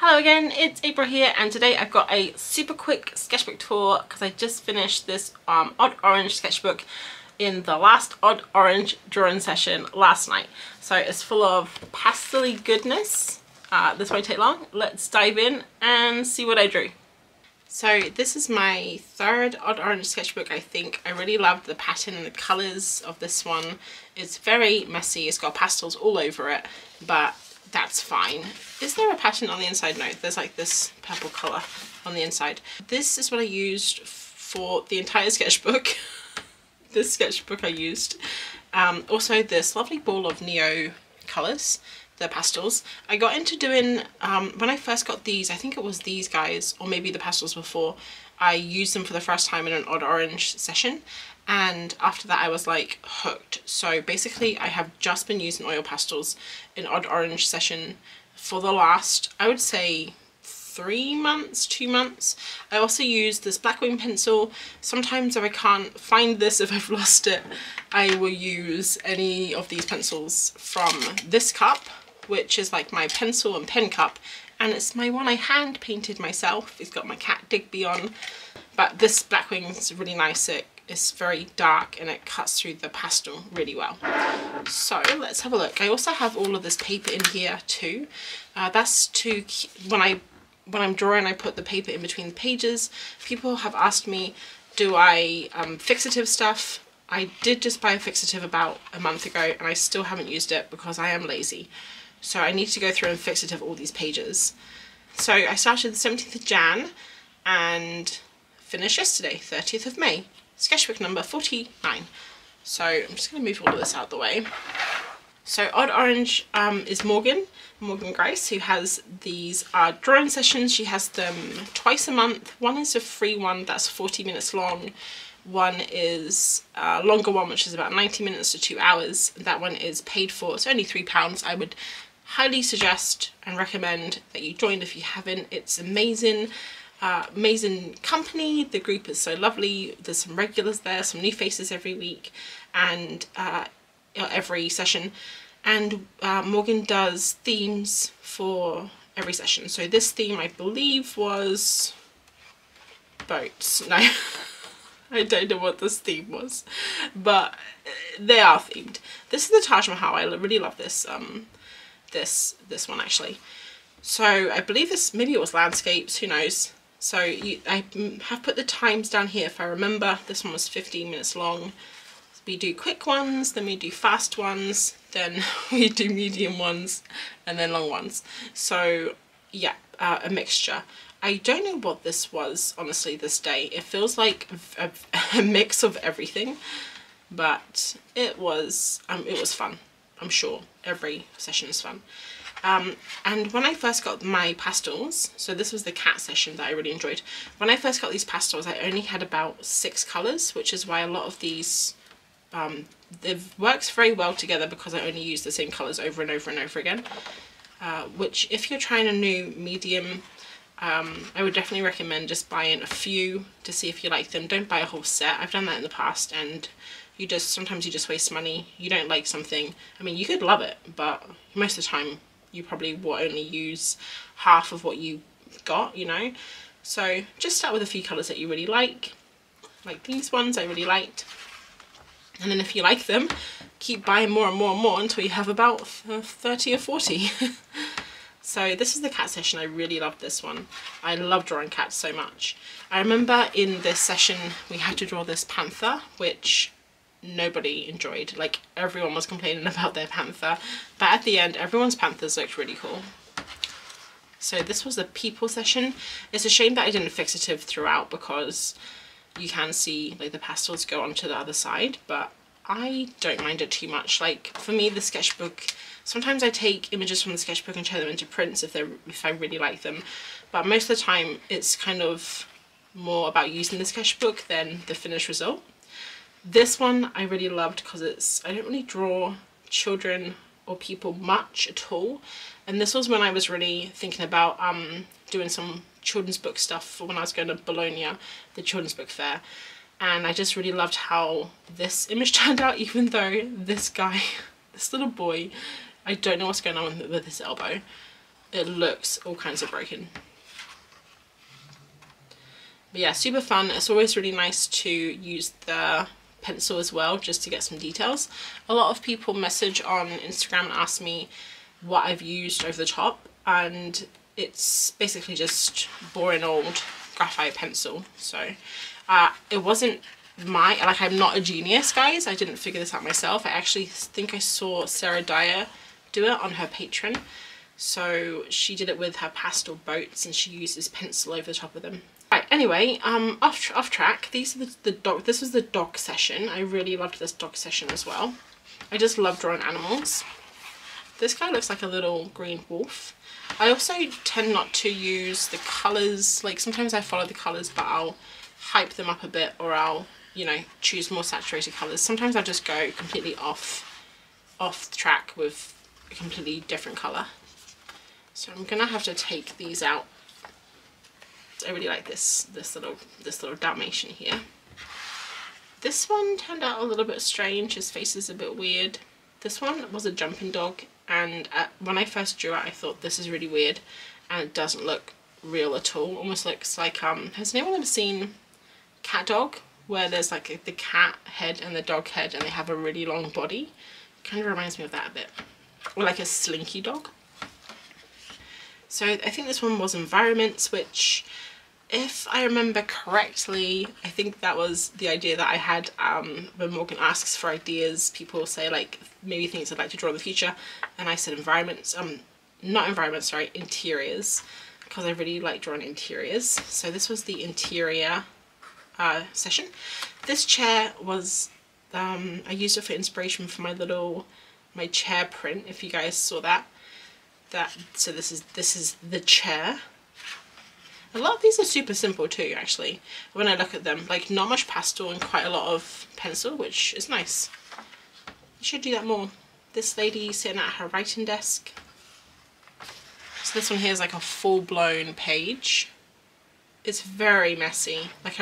Hello again, it's April here, and today I've got a super quick sketchbook tour because I just finished this Odd Orange sketchbook in the last Odd Orange drawing session last night. So it's full of pastel-y goodness. This won't take long. Let's dive in and see what I drew. So this is my third Odd Orange sketchbook, I think. I really loved the pattern and the colours of this one. It's very messy, it's got pastels all over it, but that's fine. Is there a pattern on the inside? No, there's like this purple colour on the inside. This is what I used for the entire sketchbook. This sketchbook I used. Also this lovely ball of neo colours, the pastels. I got into doing, when I first got these, I think it was these guys, or maybe the pastels before, I used them for the first time in an Odd Orange session. And after that I was like hooked. So basically I have just been using oil pastels in Odd Orange session for the last, I would say, 3 months, 2 months. I also use this black wing pencil. Sometimes if I can't find this, if I've lost it, I will use any of these pencils from this cup, which is like my pencil and pen cup, and it's my one I hand painted myself. It's got my cat Digby on, but this black wing is really nice. It's very dark and it cuts through the pastel really well. So let's have a look. I also have all of this paper in here too. That's to when I'm drawing, I put the paper in between the pages. People have asked me, do I fixative stuff? I did just buy a fixative about a month ago and I still haven't used it because I am lazy. So I need to go through and fixative all these pages. So I started the 17th of Jan and finished yesterday, 30th of May. Sketchbook number 49. So I'm just going to move all of this out of the way. So Odd Orange is Morgan Grace, who has these drawing sessions. She has them twice a month. One is a free one that's 40 minutes long. One is a longer one, which is about 90 minutes to 2 hours. That one is paid for. It's only £3. I would highly suggest and recommend that you join if you haven't. It's amazing. Amazing company. The group is so lovely. There's some regulars there, some new faces every week and every session, and Morgan does themes for every session. So this theme I believe was boats. No, I don't know what this theme was, but they are themed. This is the Taj Mahal. I really love this this one actually. So I believe this, maybe it was landscapes, who knows. So I have put the times down here if I remember. This one was 15 minutes long. We do quick ones, then we do fast ones, then we do medium ones, and then long ones. So yeah, a mixture. I don't know what this was, honestly, this day. It feels like a mix of everything, but it was fun. I'm sure every session is fun. And when I first got my pastels, so this was the cat session that I really enjoyed. When I first got these pastels, I only had about 6 colours, which is why a lot of these, it works very well together because I only use the same colours over and over and over again. Which, if you're trying a new medium, I would definitely recommend just buying a few to see if you like them. Don't buy a whole set. I've done that in the past, and sometimes you just waste money. You don't like something, I mean, you could love it, but most of the time you probably will only use half of what you got, you know. So just start with a few colours that you really like these ones I really liked, and then if you like them, keep buying more and more and more until you have about 30 or 40. So this is the cat session. I really loved this one. I love drawing cats so much. I remember in this session we had to draw this panther, which nobody enjoyed. Like, everyone was complaining about their panther, but at the end everyone's panthers looked really cool. So this was the people session. It's a shame that I didn't fixative throughout because you can see like the pastels go onto the other side, but I don't mind it too much. Like, for me, the sketchbook, sometimes I take images from the sketchbook and turn them into prints if I really like them, but most of the time it's kind of more about using the sketchbook than the finished result. This one I really loved because I don't really draw children or people much at all, and this was when I was really thinking about doing some children's book stuff for when I was going to Bologna, the children's book fair, and I just really loved how this image turned out, even though this guy, this little boy, I don't know what's going on with his elbow. it looks all kinds of broken. But yeah, super fun. It's always really nice to use the pencil as well, just to get some details. A lot of people message on Instagram and ask me what I've used over the top, and it's basically just boring old graphite pencil. So it wasn't like, I'm not a genius, guys. I didn't figure this out myself. I actually think I saw Sarah Dyer do it on her Patreon. So she did it with her pastel boats, and she uses pencil over the top of them. Right, anyway, off track. These are the dog. This was the dog session. I really loved this dog session as well. I just love drawing animals. This guy looks like a little green wolf. I also tend not to use the colours. Like, sometimes I follow the colours, but I'll hype them up a bit, or I'll, you know, choose more saturated colours. Sometimes I'll just go completely off track with a completely different colour. So I'm gonna have to take these out. I really like this little Dalmatian here. This one turned out a little bit strange. His face is a bit weird. This one was a jumping dog, and when I first drew it, I thought this is really weird, and it doesn't look real at all. Almost looks like has anyone ever seen Cat Dog, where there's like the cat head and the dog head, and they have a really long body? Kind of reminds me of that a bit, or like a slinky dog. So I think this one was environments, which, if I remember correctly, I think that was the idea that I had when Morgan asks for ideas. People say like maybe things I'd like to draw in the future, and I said environments, not environments, sorry, interiors, because I really like drawing interiors. So this was the interior session. This chair was, I used it for inspiration for my chair print, if you guys saw that. So this is the chair. A lot of these are super simple too, actually, when I look at them. Like, not much pastel and quite a lot of pencil, which is nice. You should do that more. This lady sitting at her writing desk. So this one here is like a full-blown page. It's very messy. Like,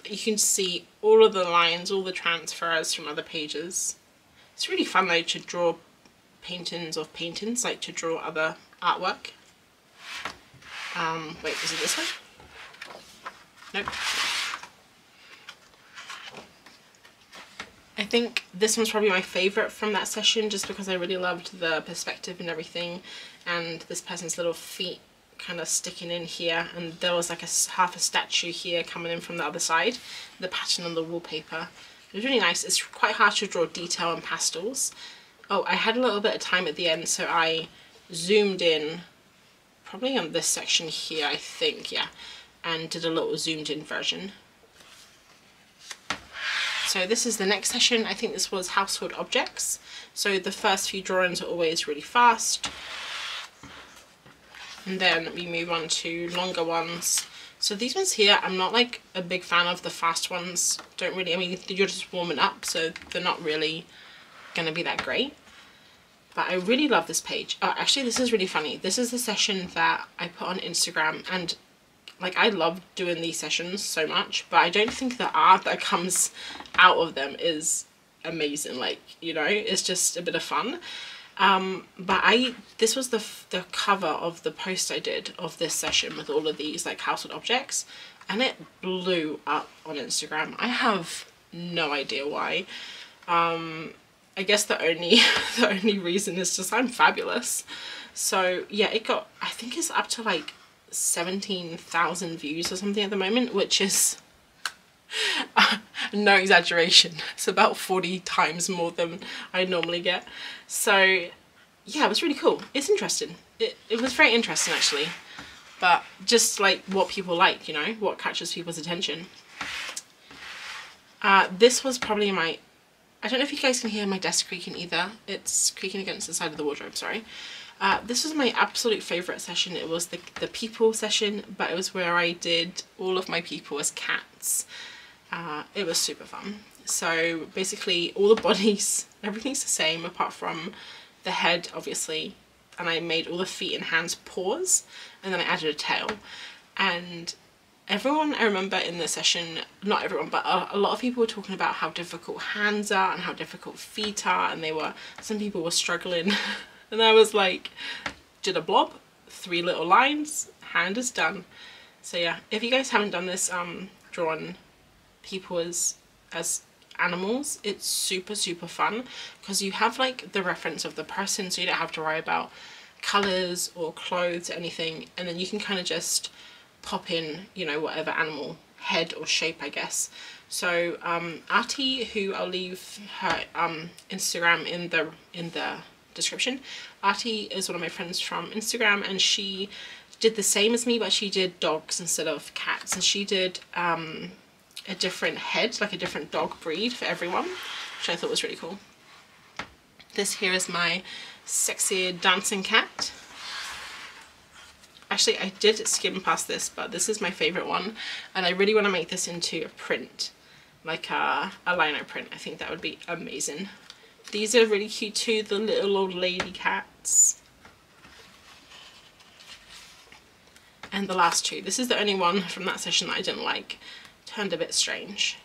you can see all of the lines, all the transfers from other pages. It's really fun though to draw paintings of paintings, like to draw other artwork. Wait, is it this one? Nope. I think this one's probably my favourite from that session, just because I really loved the perspective and everything, and this person's little feet kind of sticking in here, and there was like half a statue here coming in from the other side, the pattern on the wallpaper. It was really nice. It's quite hard to draw detail in pastels. Oh, I had a little bit of time at the end, so I zoomed in, probably on this section here, I think, yeah, and did a little zoomed in version. So this is the next session. I think this was household objects. So the first few drawings are always really fast, and then we move on to longer ones. So these ones here, I'm not like a big fan of the fast ones. Don't really, I mean, you're just warming up, so they're not really gonna be that great. But I really love this page. Oh, actually, this is really funny. This is the session that I put on Instagram, and like, I love doing these sessions so much, but I don't think the art that comes out of them is amazing. Like, you know, it's just a bit of fun. But this was the cover of the post I did of this session with all of these like household objects, and it blew up on Instagram. I have no idea why. I guess the only reason is just I'm fabulous. So yeah, it got, I think it's up to like 17,000 views or something at the moment, which is no exaggeration. It's about 40 times more than I normally get. So yeah, it was really cool. It's interesting. It was very interesting actually, but just like what people like, you know, what catches people's attention. This was probably my, I don't know if you guys can hear my desk creaking either. It's creaking against the side of the wardrobe, sorry. This was my absolute favourite session. It was the people session, but it was where I did all of my people as cats. It was super fun. So basically all the bodies, everything's the same apart from the head, obviously, and I made all the feet and hands paws, and then I added a tail. And everyone, I remember in the session, not everyone, but a lot of people were talking about how difficult hands are and how difficult feet are, and some people were struggling. And I was like, did a blob, 3 little lines, hand is done. So yeah, if you guys haven't done this, drawn people as animals, it's super fun because you have like the reference of the person, so you don't have to worry about colors or clothes or anything, and then you can kind of just pop in, you know, whatever animal head or shape, I guess. So Artie, who I'll leave her Instagram in the description. Artie is one of my friends from Instagram, and she did the same as me, but she did dogs instead of cats, and she did a different head, like a different dog breed for everyone, which I thought was really cool. This here is my sexy dancing cat. Actually, I did skim past this, but this is my favorite one, and I really want to make this into a print, like a lino print. I think that would be amazing. These are really cute too, the little old lady cats. And the last two. This is the only one from that session that I didn't like. Turned a bit strange.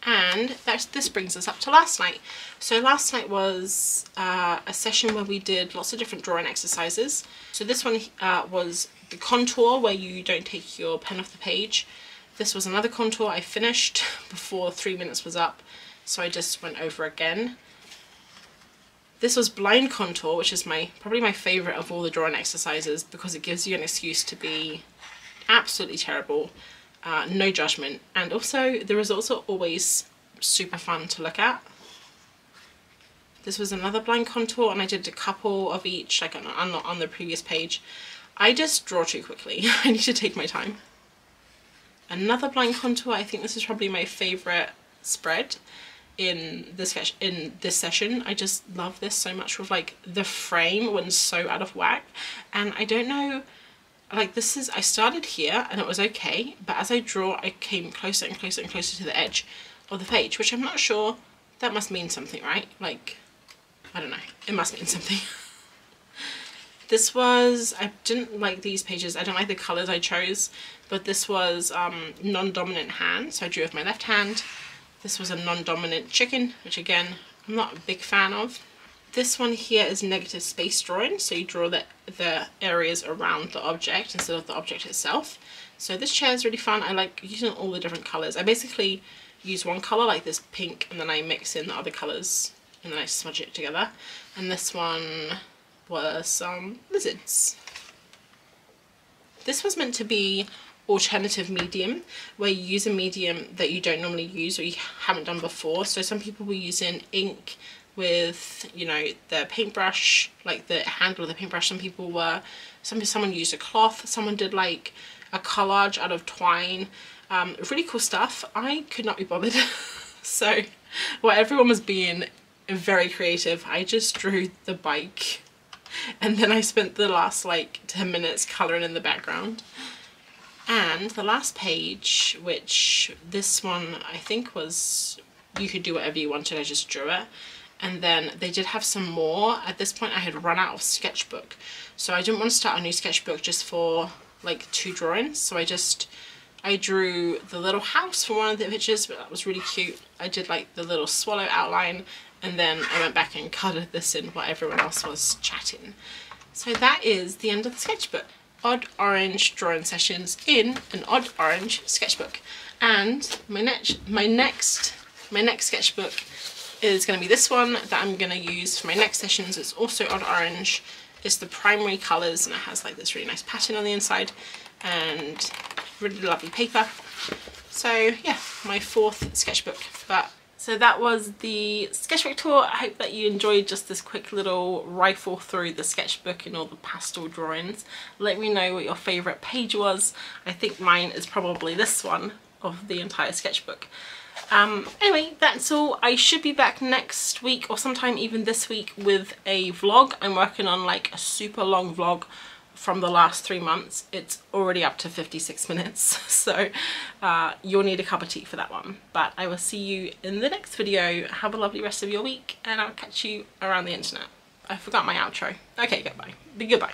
And this brings us up to last night. So last night was a session where we did lots of different drawing exercises. So this one was the contour, where you don't take your pen off the page. This was another contour I finished before 3 minutes was up, so I just went over again. This was blind contour, which is probably my favourite of all the drawing exercises, because it gives you an excuse to be absolutely terrible. No judgment, and also the results are always super fun to look at. This was another blind contour, and I did a couple of each, like on the previous page. I just draw too quickly. I need to take my time. Another blind contour. I think this is probably my favourite spread in this session. I just love this so much, with like the frame when so out of whack, and I don't know. Like I started here and it was okay, but as I draw I came closer and closer and closer to the edge of the page, which I'm not sure, that must mean something, right? Like, I don't know, it must mean something. This was, I didn't like these pages, I don't like the colours I chose, but this was non-dominant hand, so I drew with my left hand. This was a non-dominant chicken, which again, I'm not a big fan of. This one here is negative space drawing, so you draw the areas around the object instead of the object itself. So this chair is really fun. I like using all the different colours. I basically use one colour, like this pink, and then I mix in the other colours and then I smudge it together. And this one was some lizards. This was meant to be alternative medium, where you use a medium that you don't normally use or you haven't done before. So some people were using ink with, you know, the paintbrush, like the handle of the paintbrush. Some people were, someone used a cloth, someone did like a collage out of twine. Really cool stuff. I could not be bothered. So while everyone was being very creative, I just drew the bike, and then I spent the last like 10 minutes colouring in the background. And the last page, which this one I think was, you could do whatever you wanted, I just drew it. And then they did have some more. At this point I had run out of sketchbook, so I didn't want to start a new sketchbook just for like 2 drawings. So I drew the little house for one of the pictures, but that was really cute. I did like the little swallow outline, and then I went back and coloured this in while everyone else was chatting. So that is the end of the sketchbook. Odd Orange drawing sessions in an Odd Orange sketchbook. And my next sketchbook is going to be this one that I'm going to use for my next sessions. It's also Odd Orange. It's the primary colours, and it has like this really nice pattern on the inside and really lovely paper. So yeah, my 4th sketchbook. So that was the sketchbook tour. I hope that you enjoyed just this quick little rifle through the sketchbook and all the pastel drawings. Let me know what your favourite page was. I think mine is probably this one of the entire sketchbook. Anyway, that's all. I should be back next week or sometime even this week with a vlog. I'm working on like a super long vlog from the last 3 months. It's already up to 56 minutes, so you'll need a cup of tea for that one. But I will see you in the next video. Have a lovely rest of your week, and I'll catch you around the internet. I forgot my outro. Okay, goodbye.